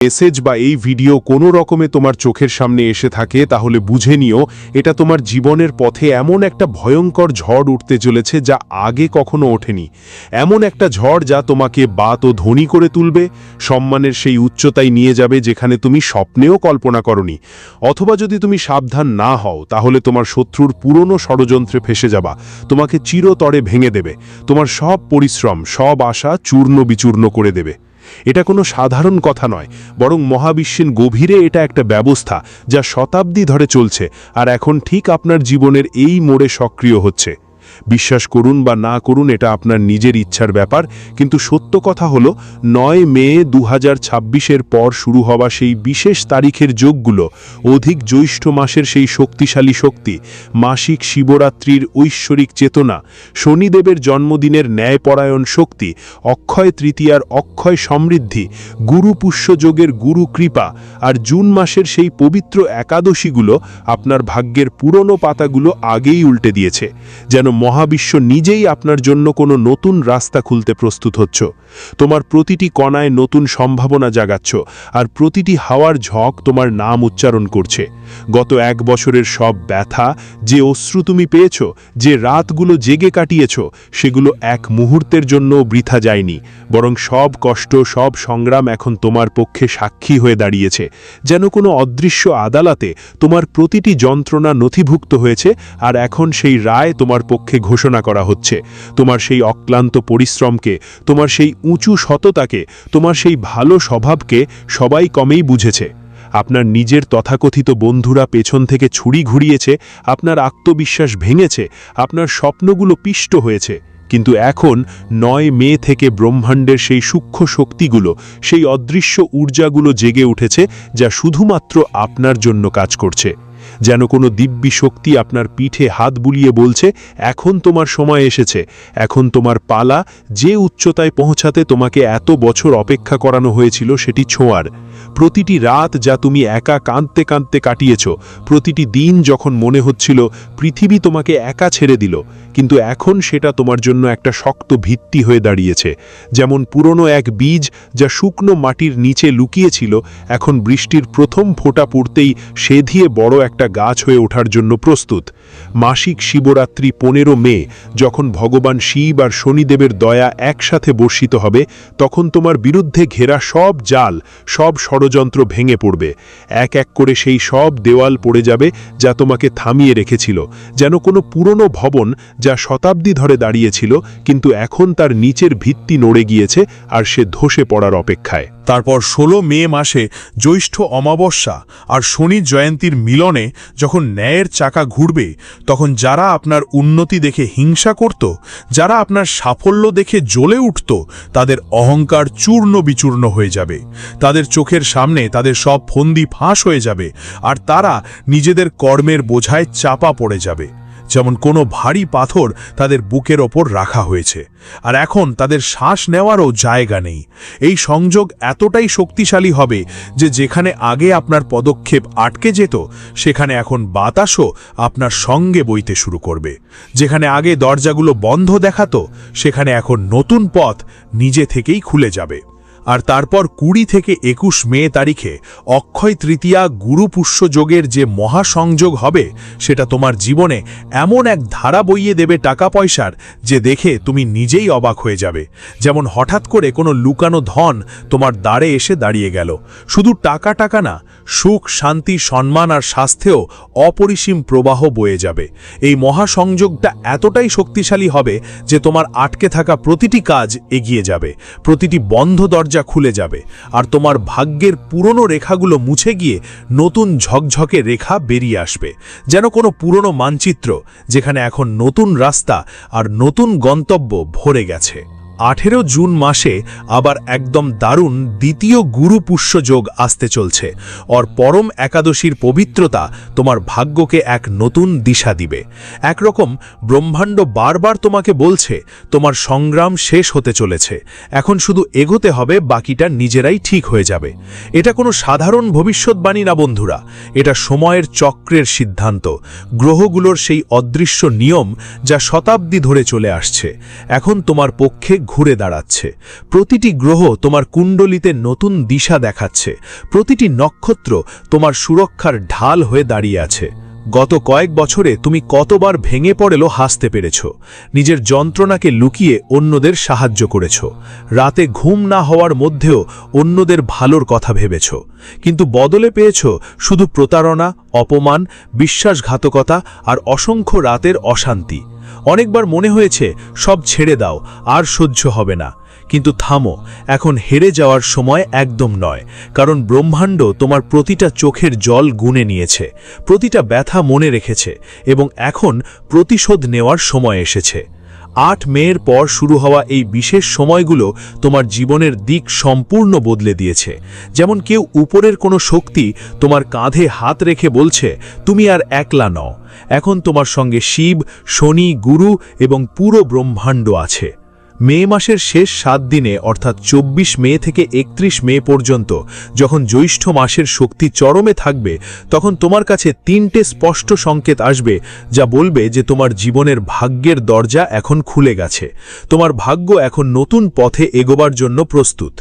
Message বা এই video কোনো রকমে তোমার চোখের সামনে এসে থাকে তাহলে বুঝে নিও এটা তোমার জীবনের পথে এমন একটা ভয়ঙ্কর ঝড় উঠতে চলেছে যা আগে কখনো ওঠেনি। এমন একটা ঝড় যা তোমাকে বাত ও ধনী করে তুলবে, সম্মানের সেই উচ্চতায় নিয়ে যাবে যেখানে তুমি স্বপ্নেও কল্পনা করনি। অথবা যদি তুমি সাবধান না হও তাহলে তোমার শত্রুর পুরনো ষড়যন্ত্রে ফেসে যাবা, তোমাকে চিরতরে ভেঙে দেবে, তোমার সব পরিশ্রম সব আশা চূর্ণ বিচূর্ণ করে দেবে। এটা কোনো সাধারণ কথা নয়, বরং মহাবিশ্বের গভীরে এটা একটা ব্যবস্থা যা শতাব্দী ধরে চলছে আর এখন ঠিক আপনার জীবনের এই মোড়ে সক্রিয় হচ্ছে। বিশ্বাস করুন বা না করুন এটা আপনার নিজের ইচ্ছার ব্যাপার, কিন্তু সত্য কথা হলো 9 মে 2026-এর পর শুরু হওয়া সেই বিশেষ তারিখের যোগগুলো, অধিক জ্যৈষ্ঠ মাসের সেই শক্তিশালী শক্তি, মাসিক শিবরাত্রির ঐশ্বরিক চেতনা, শনিদেবের জন্মদিনের ন্যায়পরায়ণ শক্তি, অক্ষয় তৃতীয়ার অক্ষয় সমৃদ্ধি, গুরু পুষ্য যোগের গুরু কৃপা আর জুন মাসের সেই পবিত্র একাদশীগুলো আপনার ভাগ্যের পুরনো পাতাগুলো আগেই উল্টে দিয়েছে, যেন মহাবিশ্ব নিজেই আপনার জন্য কোনো নতুন রাস্তা খুলতে প্রস্তুত হচ্ছ। তোমার প্রতিটি কণায় নতুন সম্ভাবনা জাগাচ্ছ, আর প্রতিটি হাওয়ার ঝক তোমার নাম উচ্চারণ করছে। গত 1 বছরের সব ব্যথা, যে অশ্রু তুমি পেয়েছ, যে রাতগুলো জেগে কাটিয়েছ, সেগুলো এক মুহূর্তের জন্য বৃথা যায়নি, বরং সব কষ্ট সব সংগ্রাম এখন তোমার পক্ষে সাক্ষী হয়ে দাঁড়িয়েছে। যেন কোনো অদৃশ্য আদালতে তোমার প্রতিটি যন্ত্রণা নথিভুক্ত হয়েছে, আর এখন সেই রায় তোমার পক্ষে ঘোষণা করা হচ্ছে। তোমার সেই অক্লান্ত পরিশ্রমকে, তোমার সেই উঁচু সততাকে, তোমার সেই ভালো স্বভাবকে সবাই কমেই বুঝেছে। আপনার নিজের তথাকথিত বন্ধুরা পেছন থেকে ছুরি ঘুরিয়েছে, আপনার আত্মবিশ্বাস ভেঙেছে, আপনার স্বপ্নগুলো পিষ্ট হয়েছে। কিন্তু এখন 9 মে থেকে ব্রহ্মাণ্ডের সেই সূক্ষ্ম শক্তিগুলো, সেই অদৃশ্য ঊর্জাগুলো জেগে উঠেছে যা শুধুমাত্র আপনার জন্য কাজ করছে। যেন কোনো দিব্যি শক্তি আপনার পিঠে হাত বুলিয়ে বলছে, এখন তোমার সময় এসেছে, এখন তোমার পালা। যে উচ্চতায় পৌঁছাতে তোমাকে এত বছর অপেক্ষা করানো হয়েছিল সেটি ছোঁয়ার। প্রতিটি রাত যা তুমি একা কাঁদতে কাঁদতে কাটিয়েছ, প্রতিটি দিন যখন মনে হচ্ছিল পৃথিবী তোমাকে একা ছেড়ে দিল, কিন্তু এখন সেটা তোমার জন্য একটা শক্ত ভিত্তি হয়ে দাঁড়িয়েছে। যেমন পুরনো এক বীজ যা শুকনো মাটির নিচে লুকিয়েছিল, এখন বৃষ্টির প্রথম ফোঁটা পড়তেই সেধিয়ে বড় একটা গাছ হয়ে ওঠার জন্য প্রস্তুত। মাসিক শিবরাত্রি 15 মে, যখন ভগবান শিব আর শনিদেবের দয়া একসাথে বর্ষিত হবে, তখন তোমার বিরুদ্ধে ঘেরা সব জাল, সব ষড়যন্ত্র ভেঙে পড়বে। এক এক করে সেই সব দেওয়াল পড়ে যাবে যা তোমাকে থামিয়ে রেখেছিল। যেন কোনো পুরনো ভবন যা শতাব্দী ধরে দাঁড়িয়েছিল, কিন্তু এখন তার নিচের ভিত্তি নড়ে গিয়েছে আর সে ধসে পড়ার অপেক্ষায়। তারপর 16 মে মাসে জ্যৈষ্ঠ অমাবস্যা আর শনি জয়ন্তীর মিলনে যখন ন্যায়ের চাকা ঘুরবে, তখন যারা আপনার উন্নতি দেখে হিংসা করত, যারা আপনার সাফল্য দেখে জ্বলে উঠত, তাদের অহংকার চূর্ণ বিচূর্ণ হয়ে যাবে। তাদের চোখের সামনে তাদের সব ফন্দি ফাঁস হয়ে যাবে, আর তারা নিজেদের কর্মের বোঝায় চাপা পড়ে যাবে, যেমন কোনো ভারী পাথর তাদের বুকের ওপর রাখা হয়েছে, আর এখন তাদের শ্বাস নেওয়ারও জায়গা নেই। এই সংযোগ এতটাই শক্তিশালী হবে যে যেখানে আগে আপনার পদক্ষেপ আটকে যেত, সেখানে এখন বাতাসও আপনার সঙ্গে বইতে শুরু করবে। যেখানে আগে দরজাগুলো বন্ধ দেখাতো, সেখানে এখন নতুন পথ নিজে থেকেই খুলে যাবে। আর তারপর 20 থেকে 21 মে তারিখে অক্ষয় তৃতীয়া গুরু পুষ্য যোগের যে মহাসংযোগ হবে, সেটা তোমার জীবনে এমন এক ধারা বইয়ে দেবে টাকা পয়সার, যে দেখে তুমি নিজেই অবাক হয়ে যাবে। যেমন হঠাৎ করে কোনো লুকানো ধন তোমার দ্বারে এসে দাঁড়িয়ে গেল। শুধু টাকা টাকা না, সুখ শান্তি সম্মান আর স্বাস্থ্যেও অপরিসীম প্রবাহ বয়ে যাবে। এই মহাসংযোগটা এতটাই শক্তিশালী হবে যে তোমার আটকে থাকা প্রতিটি কাজ এগিয়ে যাবে, প্রতিটি বন্ধ দরজা খুলে যাবে, আর তোমার ভাগ্যের পুরনো রেখাগুলো মুছে গিয়ে নতুন ঝকঝকে রেখা বেরিয়ে আসবে। যেন কোনো পুরনো মানচিত্র, যেখানে এখন নতুন রাস্তা আর নতুন গন্তব্য ভরে গেছে। 18 জুন মাসে আবার একদম দারুণ দ্বিতীয় গুরু পুষ্য যোগ আসতে চলছে। আর পরম একাদশীর পবিত্রতা তোমার ভাগ্যকে এক নতুন দিশা দিবে। একরকম ব্রহ্মাণ্ড বারবার তোমাকে বলছে তোমার সংগ্রাম শেষ হতে চলেছে, এখন শুধু এগোতে হবে, বাকিটা নিজেরাই ঠিক হয়ে যাবে। এটা কোনো সাধারণ ভবিষ্যৎবাণী না বন্ধুরা, এটা সময়ের চক্রের সিদ্ধান্ত, গ্রহগুলোর সেই অদৃশ্য নিয়ম যা শতাব্দী ধরে চলে আসছে, এখন তোমার পক্ষে ঘুরে দাঁড়াচ্ছে, প্রতিটি গ্রহ তোমার কুণ্ডলিতে নতুন দিশা দেখাচ্ছে, প্রতিটি নক্ষত্র তোমার সুরক্ষার ঢাল হয়ে দাঁড়িয়ে আছে। গত কয়েক বছরে তুমি কতবার ভেঙে পড়েও হাসতে পেরেছ, নিজের যন্ত্রণাকে লুকিয়ে অন্যদের সাহায্য করেছ, রাতে ঘুম না হওয়ার মধ্যেও অন্যদের ভালোর কথা ভেবেছ, কিন্তু বদলে পেয়েছ শুধু প্রতারণা, অপমান, বিশ্বাসঘাতকতা আর অসংখ্য রাতের অশান্তি। অনেকবার মনে হয়েছে সব ছেড়ে দাও, আর সহ্য হবে না, কিন্তু থামো, এখন হেরে যাওয়ার সময় একদম নয়, কারণ ব্রহ্মাণ্ড তোমার প্রতিটা চোখের জল গুনে নিয়েছে, প্রতিটা ব্যথা মনে রেখেছে, এবং এখন প্রতিশোধ নেওয়ার সময় এসেছে। 8 মের পর শুরু হওয়া এই বিশেষ সময়গুলো তোমার জীবনের দিক সম্পূর্ণ বদলে দিয়েছে। যেমন কেউ উপরের কোনো শক্তি তোমার কাঁধে হাত রেখে বলছে, তুমি আর একলা নও, এখন তোমার সঙ্গে শিব, শনি, গুরু এবং পুরো ব্রহ্মাণ্ড আছে। মে মাসের শেষ 7 দিনে অর্থাৎ 24 মে থেকে 31 মে পর্যন্ত যখন জ্যৈষ্ঠ মাসের শক্তি চরমে থাকবে, তখন তোমার কাছে 3টে স্পষ্ট সংকেত আসবে যা বলবে যে তোমার জীবনের ভাগ্যের দরজা এখন খুলে গেছে, তোমার ভাগ্য এখন নতুন পথে এগোবার জন্য প্রস্তুত।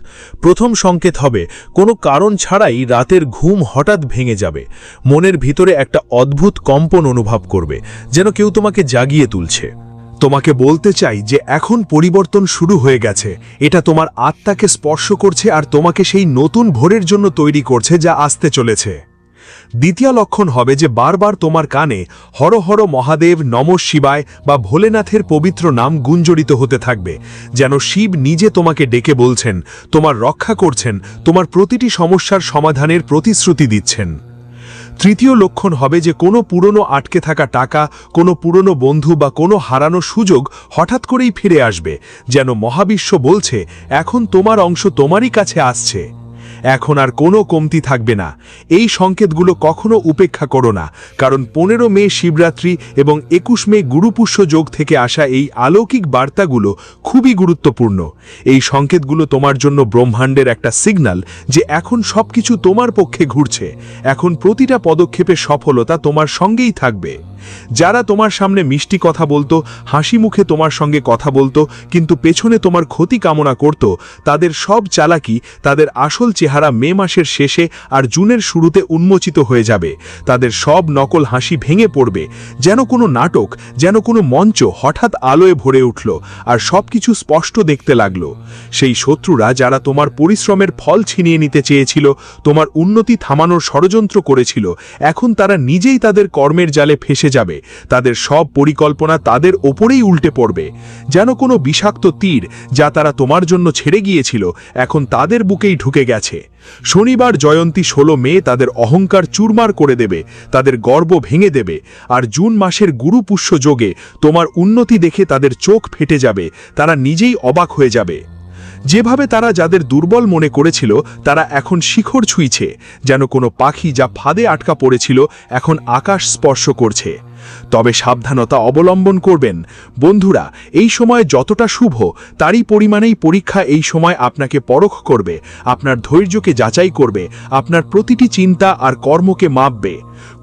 প্রথম সংকেত হবে কোনো কারণ ছাড়াই রাতের ঘুম হঠাৎ ভেঙে যাবে, মনের ভিতরে একটা অদ্ভুত কম্পন অনুভব করবে, যেন কেউ তোমাকে জাগিয়ে তুলছে। তোমাকে বলতে চাই যে এখন পরিবর্তন শুরু হয়ে গেছে, এটা তোমার আত্মাকে স্পর্শ করছে আর তোমাকে সেই নতুন ভোরের জন্য তৈরি করছে যা আসতে চলেছে। দ্বিতীয় লক্ষণ হবে যে বারবার তোমার কানে হর হর মহাদেব, নমঃ শিবায় বা ভোলেনাথের পবিত্র নাম গুঞ্জরিত হতে থাকবে, যেন শিব নিজে তোমাকে ডেকে বলছেন, তোমার রক্ষা করছেন, তোমার প্রতিটি সমস্যার সমাধানের প্রতিশ্রুতি দিচ্ছেন। তৃতীয় লক্ষণ হবে যে কোনো পুরনো আটকে থাকা টাকা, কোনো পুরনো বন্ধু বা কোনো হারানো সুযোগ হঠাৎ করেই ফিরে আসবে, যেন মহাবিশ্ব বলছে এখন তোমার অংশ তোমারই কাছে আসছে। এখন আর কোনো কমতি থাকবে না। এই সংকেতগুলো কখনো উপেক্ষা করো না, কারণ 15 মে শিবরাত্রি এবং 21 মে গুরুপুষ্য যোগ থেকে আসা এই অলৌকিক বার্তাগুলো খুবই গুরুত্বপূর্ণ। এই সংকেতগুলো তোমার জন্য ব্রহ্মাণ্ডের একটা সিগন্যাল যে এখন সবকিছু তোমার পক্ষে ঘুরছে, এখন প্রতিটা পদক্ষেপে সফলতা তোমার সঙ্গেই থাকবে। যারা তোমার সামনে মিষ্টি কথা বলতো, হাসি মুখে তোমার সঙ্গে কথা বলতো, কিন্তু পেছনে তোমার ক্ষতি কামনা করত, তাদের সব চালাকি, তাদের আসল চেহারা মে মাসের শেষে আর জুনের শুরুতে উন্মোচিত হয়ে যাবে। তাদের সব নকল হাসি ভেঙে পড়বে, যেন কোনো নাটক, যেন কোনো মঞ্চ হঠাৎ আলোয় ভরে উঠল আর সবকিছু স্পষ্ট দেখতে লাগলো। সেই শত্রুরা যারা তোমার পরিশ্রমের ফল ছিনিয়ে নিতে চেয়েছিল, তোমার উন্নতি থামানোর ষড়যন্ত্র করেছিল, এখন তারা নিজেই তাদের কর্মের জালে ফেসে যাবে। তাদের সব পরিকল্পনা তাদের ওপরেই উল্টে পড়বে, যেন কোনো বিষাক্ত তীর যা তারা তোমার জন্য ছেড়ে গিয়েছিল এখন তাদের বুকেই ঢুকে গেছে। শনিবার জয়ন্তী 16 মে তাদের অহংকার চুরমার করে দেবে, তাদের গর্ব ভেঙে দেবে, আর জুন মাসের গুরুপুষ্য যোগে তোমার উন্নতি দেখে তাদের চোখ ফেটে যাবে, তারা নিজেই অবাক হয়ে যাবে। যেভাবে তারা যাদের দুর্বল মনে করেছিল তারা এখন শিখর ছুঁইছে, যেন কোনো পাখি যা ফাঁদে আটকা পড়েছিল এখন আকাশ স্পর্শ করছে। তবে সাবধানতা অবলম্বন করবেন বন্ধুরা, এই সময় যতটা শুভ তারই পরিমাণেই পরীক্ষা এই সময় আপনাকে পরখ করবে, আপনার ধৈর্যকে যাচাই করবে, আপনার প্রতিটি চিন্তা আর কর্মকে মাপবে।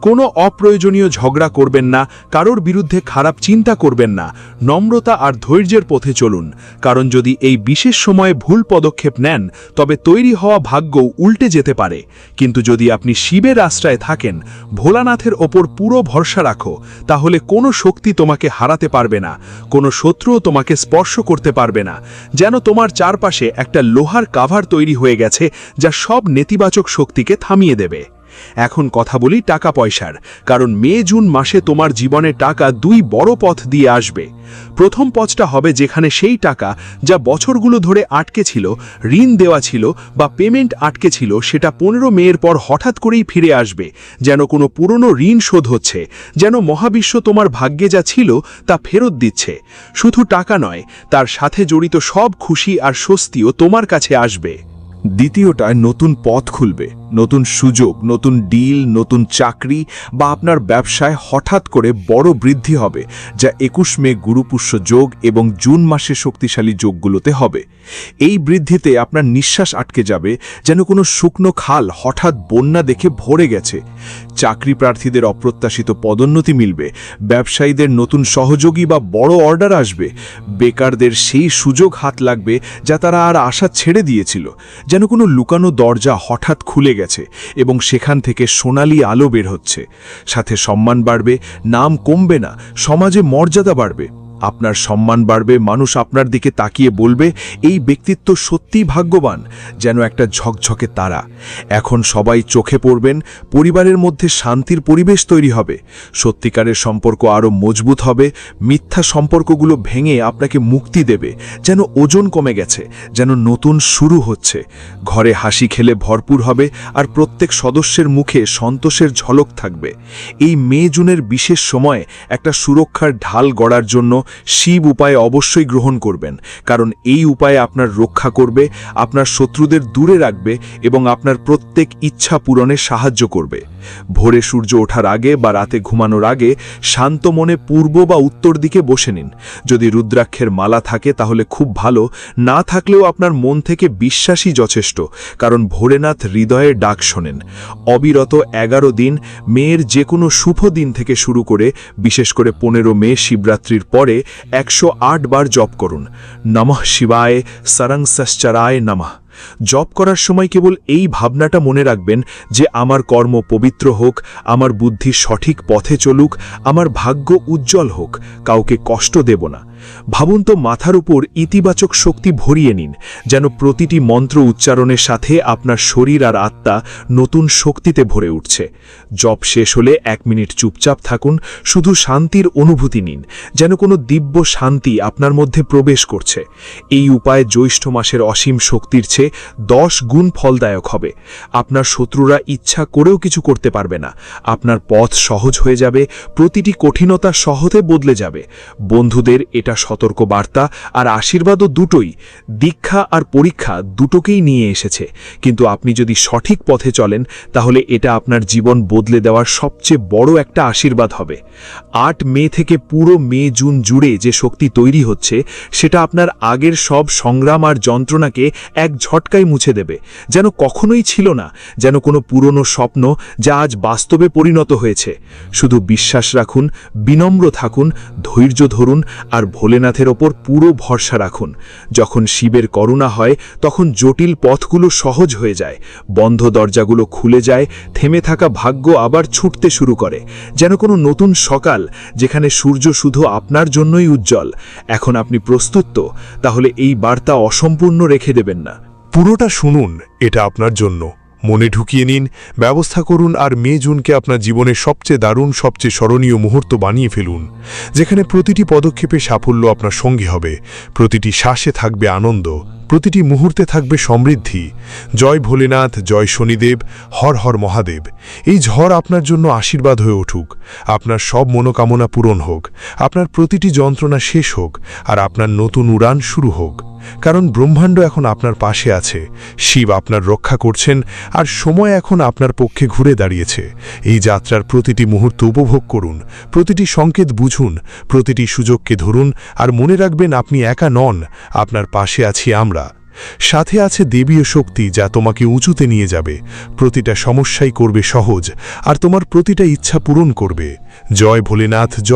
কোনো অপ্রয়োজনীয় ঝগড়া করবেন না, কারোর বিরুদ্ধে খারাপ চিন্তা করবেন না, নম্রতা আর ধৈর্যের পথে চলুন, কারণ যদি এই বিশেষ সময়ে ভুল পদক্ষেপ নেন তবে তৈরি হওয়া ভাগ্য উল্টে যেতে পারে। কিন্তু যদি আপনি শিবের আশ্রয়ে থাকেন, ভোলানাথের ওপর পুরো ভরসা রাখো, তাহলে কোনো শক্তি তোমাকে হারাতে পারবে না, কোনো শত্রুও তোমাকে স্পর্শ করতে পারবে না। যেন তোমার চারপাশে একটা লোহার কাভার তৈরি হয়ে গেছে যা সব নেতিবাচক শক্তিকে থামিয়ে দেবে। এখন কথা বলি টাকা পয়সার, কারণ মে জুন মাসে তোমার জীবনে টাকা 2 বড় পথ দিয়ে আসবে। প্রথম পথটা হবে যেখানে সেই টাকা যা বছরগুলো ধরে আটকে ছিল, ঋণ দেওয়া ছিল বা পেমেন্ট আটকে ছিল, সেটা 15 মের পর হঠাৎ করেই ফিরে আসবে, যেন কোনো পুরনো ঋণ শোধ হচ্ছে, যেন মহাবিশ্ব তোমার ভাগ্যে যা ছিল তা ফেরত দিচ্ছে। শুধু টাকা নয়, তার সাথে জড়িত সব খুশি আর স্বস্তিও তোমার কাছে আসবে। দ্বিতীয়টায় নতুন পথ খুলবে, নতুন সুযোগ, নতুন ডিল, নতুন চাকরি বা আপনার ব্যবসায় হঠাৎ করে বড় বৃদ্ধি হবে, যা 21 মে গুরুপুষ্য যোগ এবং জুন মাসে শক্তিশালী যোগগুলোতে হবে। এই বৃদ্ধিতে আপনার নিঃশ্বাস আটকে যাবে, যেন কোনো শুকনো খাল হঠাৎ বন্যা দেখে ভরে গেছে। চাকরি প্রার্থীদের অপ্রত্যাশিত পদোন্নতি মিলবে, ব্যবসায়ীদের নতুন সহযোগী বা বড় অর্ডার আসবে, বেকারদের সেই সুযোগ হাত লাগবে যা তারা আর আশা ছেড়ে দিয়েছিল। যেন কোনো লুকানো দরজা হঠাৎ খুলে গেছে এবং সেখান থেকে সোনালি আলো বের হচ্ছে। সাথে সম্মান বাড়বে, নাম কমবে না, সমাজে মর্যাদা বাড়বে। আপনার সম্মান বাড়বে, মানুষ আপনার দিকে তাকিয়ে বলবে এই ব্যক্তিত্ব সত্যিই ভাগ্যবান, যেন একটা ঝকঝকে তারা। এখন সবাই চোখে পড়বেন, পরিবারের মধ্যে শান্তির পরিবেশ তৈরি হবে, সত্যিকারের সম্পর্ক আরও মজবুত হবে, মিথ্যা সম্পর্কগুলো ভেঙে আপনাকে মুক্তি দেবে, যেন ওজন কমে গেছে, যেন নতুন শুরু হচ্ছে। ঘরে হাসি খেলে ভরপুর হবে আর প্রত্যেক সদস্যের মুখে সন্তোষের ঝলক থাকবে। এই মে জুনের বিশেষ সময়ে একটা সুরক্ষার ঢাল গড়ার জন্য শিব উপায় অবশ্যই গ্রহণ করবেন, কারণ এই উপায় আপনার রক্ষা করবে, আপনার শত্রুদের দূরে রাখবে এবং আপনার প্রত্যেক ইচ্ছা পূরণে সাহায্য করবে। ভোরে সূর্য ওঠার আগে বা রাতে ঘুমানোর আগে শান্ত মনে পূর্ব বা উত্তর দিকে বসে নিন। যদি রুদ্রাক্ষের মালা থাকে তাহলে খুব ভালো, না থাকলেও আপনার মন থেকে বিশ্বাসই যথেষ্ট, কারণ ভোলেনাথ হৃদয়ের ডাক শোনেন। অবিরত 11 দিন, মেয়ের যে কোনো শুভ দিন থেকে শুরু করে বিশেষ করে 15 মে শিবরাত্রির পরে 108 বার জপ করুন। নমঃ শিবায় সরং সশ্চরায় নমঃ। জপ করার সময় কেবল এই ভাবনাটা মনে রাখবেন যে আমার কর্ম পবিত্র হোক, আমার বুদ্ধি সঠিক পথে চলুক, আমার ভাগ্য উজ্জ্বল হোক, কাউকে কষ্ট দেব না। ভাবুন তো, মাথার উপর ইতিবাচক শক্তি ভরিয়ে নিন, যেন প্রতিটি মন্ত্র উচ্চারণের সাথে আপনার শরীর আর আত্মা নতুন শক্তিতে ভরে উঠছে। জপ শেষ হলে 1 মিনিট চুপচাপ থাকুন, শুধু শান্তির অনুভূতি নিন, যেন কোনো দিব্য শান্তি আপনার মধ্যে প্রবেশ করছে। এই উপায় জ্যৈষ্ঠ মাসের অসীম শক্তির চেয়ে 10 গুণ ফলদায়ক হবে। আপনার শত্রুরা ইচ্ছা করেও কিছু করতে পারবে না, আপনার পথ সহজ হয়ে যাবে, প্রতিটি কঠিনতা সহজে বদলে যাবে। বন্ধুদের এটা সতর্ক বার্তা আর আশীর্বাদও দুটোই, দীক্ষা আর পরীক্ষা দুটোকেই নিয়ে এসেছে। কিন্তু আপনি যদি সঠিক পথে চলেন তাহলে এটা আপনার জীবন বদলে দেওয়ার সবচেয়ে বড় একটা আশীর্বাদ হবে। 8 মে থেকে পুরো মে জুন জুড়ে যে শক্তি তৈরি হচ্ছে সেটা আপনার আগের সব সংগ্রাম আর যন্ত্রণাকে এক ঝটকায় মুছে দেবে, যেন কখনোই ছিল না, যেন কোনো পুরনো স্বপ্ন যা আজ বাস্তবে পরিণত হয়েছে। শুধু বিশ্বাস রাখুন, বিনম্র থাকুন, ধৈর্য ধরুন আর ভোলেনাথের ওপর পুরো ভরসা রাখুন। যখন শিবের করুণা হয় তখন জটিল পথগুলো সহজ হয়ে যায়, বন্ধ দরজাগুলো খুলে যায়, থেমে থাকা ভাগ্য আবার ছুটতে শুরু করে, যেন কোনো নতুন সকাল যেখানে সূর্য শুধু আপনার জন্যই উজ্জ্বল। এখন আপনি প্রস্তুত তো? তাহলে এই বার্তা অসম্পূর্ণ রেখে দেবেন না। পুরোটা শুনুন, এটা আপনার জন্য। মনে ঢুকিয়ে নিন, ব্যবস্থা করুন আর মে জুনকে আপনার জীবনের সবচেয়ে দারুণ, সবচেয়ে স্মরণীয় মুহূর্ত বানিয়ে ফেলুন, যেখানে প্রতিটি পদক্ষেপে সাফল্য আপনার সঙ্গী হবে, প্রতিটি শ্বাসে থাকবে আনন্দ, প্রতিটি মুহূর্তে থাকবে সমৃদ্ধি। জয় ভোলেনাথ, জয় শনিদেব, হর হর মহাদেব। এই ঝড় আপনার জন্য আশীর্বাদ হয়ে উঠুক, আপনার সব মনোকামনা পূরণ হোক, আপনার প্রতিটি যন্ত্রণা শেষ হোক আর আপনার নতুন উড়ান শুরু হোক। কারণ ব্রহ্মাণ্ড এখন আপনার পাশে আছে, শিব আপনার রক্ষা করছেন আর সময় এখন আপনার পক্ষে ঘুরে দাঁড়িয়েছে। এই যাত্রার প্রতিটি মুহূর্ত উপভোগ করুন, প্রতিটি সংকেত বুঝুন, প্রতিটি সুযোগকে ধরুন আর মনে রাখবেন আপনি একা নন, আপনার পাশে আছি আমরা। সাথে আছে দেবীয় শক্তি যা তোমাকে উঁচুতে নিয়ে যাবে, প্রতিটা সমস্যাই করবে সহজ আর তোমার প্রতিটা ইচ্ছা পূরণ করবে। জয় ভোলেনাথ, জয়